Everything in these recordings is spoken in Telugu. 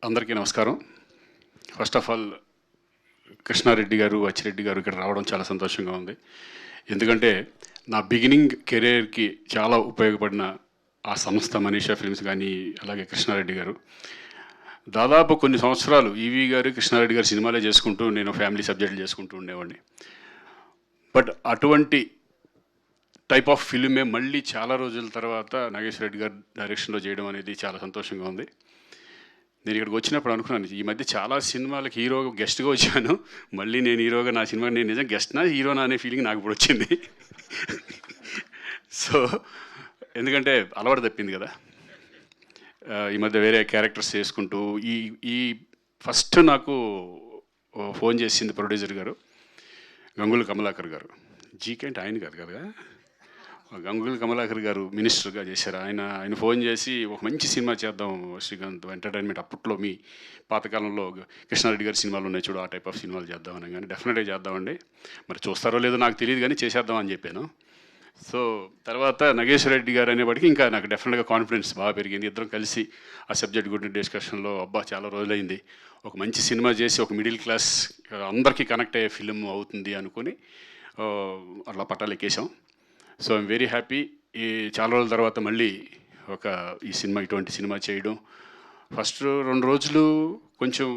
అందరికీ నమస్కారం. ఫస్ట్ ఆఫ్ ఆల్ కృష్ణారెడ్డి గారు, అచ్చిరెడ్డి గారు ఇక్కడ రావడం చాలా సంతోషంగా ఉంది. ఎందుకంటే నా బిగినింగ్ కెరీర్కి చాలా ఉపయోగపడిన ఆ సంస్థ మనీషా ఫిల్మ్స్ కానీ, అలాగే కృష్ణారెడ్డి గారు. దాదాపు కొన్ని సంవత్సరాలు ఈవీ గారు, కృష్ణారెడ్డి గారు సినిమాలే చేసుకుంటూ నేను ఫ్యామిలీ సబ్జెక్టులు చేసుకుంటూ ఉండేవాడిని. బట్ అటువంటి టైప్ ఆఫ్ ఫిల్మే మళ్ళీ చాలా రోజుల తర్వాత నాగేశ్వర రెడ్డి గారు డైరెక్షన్లో చేయడం అనేది చాలా సంతోషంగా ఉంది. నేను ఇక్కడికి వచ్చినప్పుడు అనుకున్నాను, ఈ మధ్య చాలా సినిమాలకు హీరోగా గెస్ట్గా వచ్చాను, మళ్ళీ నేను హీరోగా నా సినిమా నేను నిజం గెస్ట్నా హీరోనా అనే ఫీలింగ్ నాకు ఇప్పుడు వచ్చింది. సో ఎందుకంటే అలవాటు తప్పింది కదా. ఈ మధ్య వేరే క్యారెక్టర్స్ చేసుకుంటూ ఈ ఈ ఫస్ట్ నాకు ఫోన్ చేసింది ప్రొడ్యూసర్ గారు, గంగుల కమలాకర్ గారు. జీకే అంటే ఆయన కాదు కదా, గంగుల కమలాకర్ గారు మినిస్టర్గా చేశారు. ఆయన ఫోన్ చేసి ఒక మంచి సినిమా చేద్దాం శ్రీకాంత్ ఎంటర్టైన్మెంట్, అప్పట్లో మీ పాతకాలంలో కృష్ణారెడ్డి గారి సినిమాలు ఉన్నాయి చూడు, ఆ టైప్ ఆఫ్ సినిమాలు చేద్దామని. కానీ డెఫినెట్గా చేద్దామండి, మరి చూస్తారో లేదో నాకు తెలియదు కానీ చేసేద్దాం అని చెప్పాను. సో తర్వాత నాగేశ్వర రెడ్డి గారు అనేవాడికి ఇంకా నాకు డెఫినెట్గా కాన్ఫిడెన్స్ బాగా పెరిగింది. ఇద్దరం కలిసి ఆ సబ్జెక్ట్ గురించి డిస్కషన్లో అబ్బా చాలా రోజులైంది, ఒక మంచి సినిమా చేసి ఒక మిడిల్ క్లాస్ అందరికీ కనెక్ట్ అయ్యే ఫిలిం అవుతుంది అనుకుని అట్లా పట్టాలు ఎక్కేసాం. So I'm very happy. ఈ చాలా రోజుల తర్వాత మళ్ళీ ఇటువంటి సినిమా చేయడం. ఫస్ట్ 2 రోజులు కొంచెం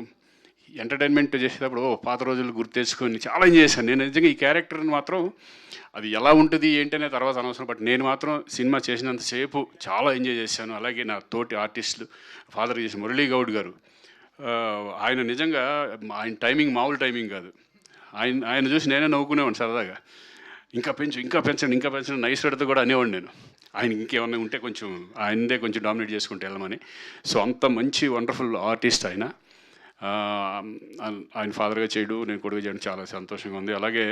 ఎంటర్టైన్మెంట్ చేసేటప్పుడు పాత రోజులు గుర్తు తెచ్చుకొని చాలా ఎంజాయ్ చేశాను. నేను నిజంగా ఈ క్యారెక్టర్ని మాత్రం అది ఎలా ఉంటుంది ఏంటనే తర్వాత అనవసరం, బట్ నేను మాత్రం సినిమా చేసినంతసేపు చాలా ఎంజాయ్ చేశాను. అలాగే నా తోటి ఆర్టిస్టులు, ఫాదర్ చేసిన మురళీ గౌడ్ గారు, ఆయన నిజంగా ఆయన టైమింగ్ మామూలు టైమింగ్ కాదు. ఆయన చూసి నేనే నవ్వుకునేవాడిని సరదాగా, ఇంకా పెంచండి నైస్ రెడ్తో కూడా అనేవాడిని నేను. ఆయన ఇంకేమన్నా ఉంటే కొంచెం ఆయనదే కొంచెం డామినేట్ చేసుకుంటే వెళ్ళమని. సో అంత మంచి వండర్ఫుల్ ఆర్టిస్ట్ ఆయన. ఆయన ఫాదర్గా చేయడు, నేను కొడుకు చేయడం చాలా సంతోషంగా ఉంది. అలాగే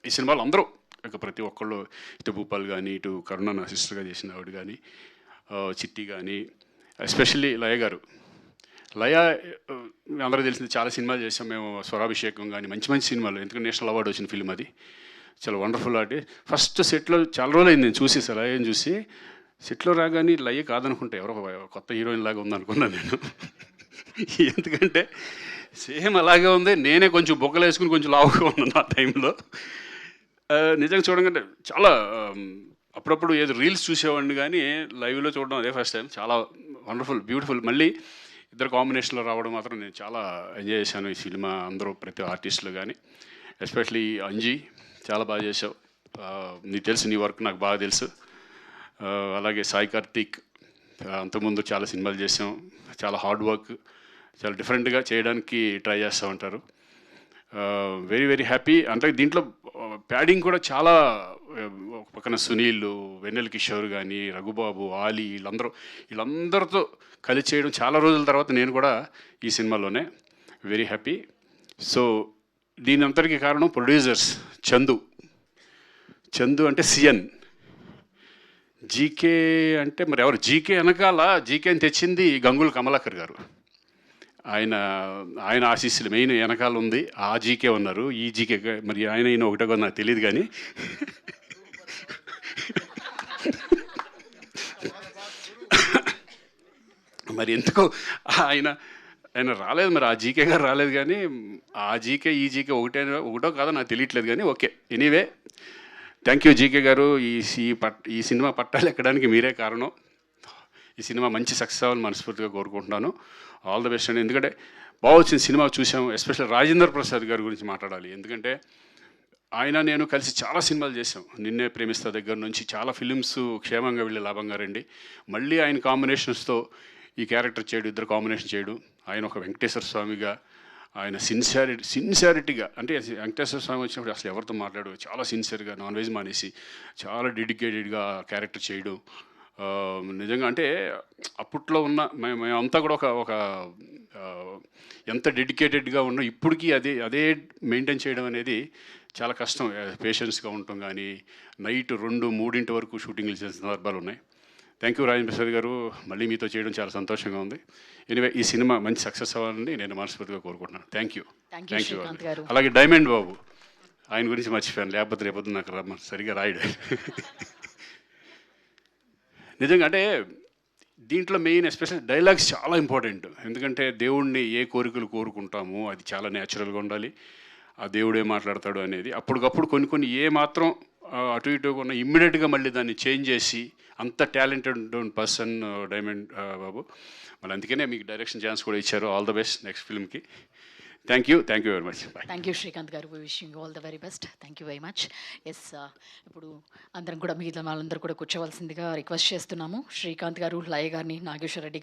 ఈ సినిమాలు అందరూ ఇక ప్రతి ఒక్కళ్ళు, ఇటు భూపాల్ కానీ, ఇటు కరుణ నా సిస్టర్గా చేసిన ఆవిడ కానీ, చిట్టి కానీ, ఎస్పెషల్లీ లయ గారు. లయ అందరూ తెలిసింది, చాలా సినిమాలు చేసాం మేము, స్వరాభిషేకం కానీ మంచి మంచి సినిమాలు, ఎందుకంటే నేషనల్ అవార్డు వచ్చిన ఫిల్మ్ అది. చాలా వండర్ఫుల్ ఆర్టిస్ట్. ఫస్ట్ సెట్లో చాలా రోజులు అయింది నేను చూసి, లయని చూసి. సెట్లో రాగానే లయ కాదనుకుంటే ఎవరో కొత్త హీరోయిన్ లాగా ఉందనుకున్నాను నేను. ఎందుకంటే సేమ్ అలాగే ఉంది, నేనే కొంచెం బొక్కలు వేసుకుని కొంచెం లావుగా ఉన్నాను ఆ టైంలో. నిజంగా చూడగానే చాలా అప్పుడప్పుడు ఏదో రీల్స్ చూసేవాడిని కానీ లైవ్లో చూడడం అదే ఫస్ట్ టైం. చాలా వండర్ఫుల్, బ్యూటిఫుల్. మళ్ళీ ఇద్దరు కాంబినేషన్లో రావడం మాత్రం నేను చాలా ఎంజాయ్ చేశాను ఈ సినిమా. అందరూ ప్రతి ఆర్టిస్టులు కానీ, ఎస్పెషలీ అంజీ చాలా బాగా చేసావు. నీకు తెలుసు, నీ వర్క్ నాకు బాగా తెలుసు. అలాగే సాయి కార్తీక్, అంతకుముందు చాలా సినిమాలు చేసాం. చాలా హార్డ్ వర్క్, చాలా డిఫరెంట్గా చేయడానికి ట్రై చేస్తూ ఉంటారు. Very very happy. అంటే దీంట్లో ప్యాడింగ్ కూడా చాలా, ఒక పక్కన సునీల్, వెన్నెల కిషోర్ కానీ, రఘుబాబు, ఆలీ, వీళ్ళందరితో కలిసి చేయడం చాలా రోజుల తర్వాత నేను కూడా ఈ సినిమాలోనే. Very happy. సో దీని అంతటికీ కారణం ప్రొడ్యూసర్స్. చందు అంటే సిఎన్, జీకే అంటే మరి ఎవరు, జీకే వెనకాల జీకేని తెచ్చింది గంగుల కమలాకర్ గారు. ఆయన ఆశీస్సులు మెయిన్ వెనకాల ఉంది. ఆ జీకే ఉన్నారు, ఈ జీకే మరి ఆయన ఒకటే కూడా నాకు తెలియదు కానీ మరి ఎందుకో ఆయన రాలేదు, మరి ఆ జీకే గారు రాలేదు. కానీ ఆ జీకే ఈ జీకే ఒకటో కాదో నాకు తెలియట్లేదు కానీ okay. Anyway, thank you GK గారు. ఈ సినిమా పట్టాలు ఎక్కడానికి మీరే కారణం. ఈ సినిమా మంచి సక్సెస్ అవ్వాలని మనస్ఫూర్తిగా కోరుకుంటున్నాను. ఆల్ ద బెస్ట్ అండి. ఎందుకంటే బాగా వచ్చిన సినిమా చూసాము. ఎస్పెషల్ రాజేంద్ర ప్రసాద్ గారి గురించి మాట్లాడాలి. ఎందుకంటే ఆయన నేను కలిసి చాలా సినిమాలు చేసాం. నిన్నే ప్రేమిస్తా దగ్గర నుంచి చాలా ఫిలిమ్స్ క్షేమంగా వెళ్ళి లాభంగా రండి. మళ్ళీ ఆయన కాంబినేషన్స్తో ఈ క్యారెక్టర్ చేయడం, ఇద్దరు కాంబినేషన్ చేయడం. ఆయన ఒక వెంకటేశ్వర స్వామిగా, ఆయన సిన్సియారిటీగా, అంటే వెంకటేశ్వర స్వామి వచ్చినప్పుడు అసలు ఎవరితో మాట్లాడు, చాలా సిన్సియర్గా నాన్ వెజ్ మానేసి చాలా డెడికేటెడ్గా క్యారెక్టర్ చేయడం. నిజంగా అంటే అప్పట్లో ఉన్న మేమంతా కూడా ఒక ఎంత డెడికేటెడ్గా ఉన్నా ఇప్పటికీ అదే మెయింటైన్ చేయడం అనేది చాలా కష్టం. పేషెన్స్గా ఉండటం కానీ, నైట్ 2-3 వరకు షూటింగ్లు చేసిన సందర్భాలు ఉన్నాయి. థ్యాంక్ యూ రాజేంద్ర ప్రసాద్ గారు, మళ్ళీ మీతో చేయడం చాలా సంతోషంగా ఉంది. ఎనివే, ఈ సినిమా మంచి సక్సెస్ అవ్వాలని నేను మనస్ఫూర్తిగా కోరుకుంటున్నాను. Thank you. అలాగే డైమండ్ బాబు, ఆయన గురించి మర్చిపోయాను, లేకపోతే రేపొద్దు నాకు సరిగా రాయడు. నిజంగా అంటే దీంట్లో మెయిన్ ఎస్పెషల్ డైలాగ్స్ చాలా ఇంపార్టెంట్. ఎందుకంటే దేవుడిని ఏ కోరికలు కోరుకుంటామో అది చాలా న్యాచురల్గా ఉండాలి. ఆ దేవుడు ఏం మాట్లాడతాడు అనేది అప్పటికప్పుడు కొన్ని కొన్ని ఏ మాత్రం అటు ఇటుగా ఉన్న ఇమ్మీడియట్గా మళ్ళీ దాన్ని చేంజ్ చేసి అంత టాలెంటెడ్ పర్సన్ డైమండ్ బాబు. మళ్ళీ అందుకనే మీకు డైరెక్షన్ ఛాన్స్ కూడా ఇచ్చారు. ఆల్ ద బెస్ట్ నెక్స్ట్ ఫిల్మ్కి. Thank you very much. Bye. Thank you Srikanth garu, wishing all the very best. Thank you very much. Yes, ఇప్పుడు అందరం కూడా మిగతా వాళ్ళందరూ కూడా కూర్చోవలసిందిగా రిక్వెస్ట్ చేస్తున్నాము. శ్రీకాంత్ గారు, లయ గారిని, నాగేశ్వర రెడ్డి గారు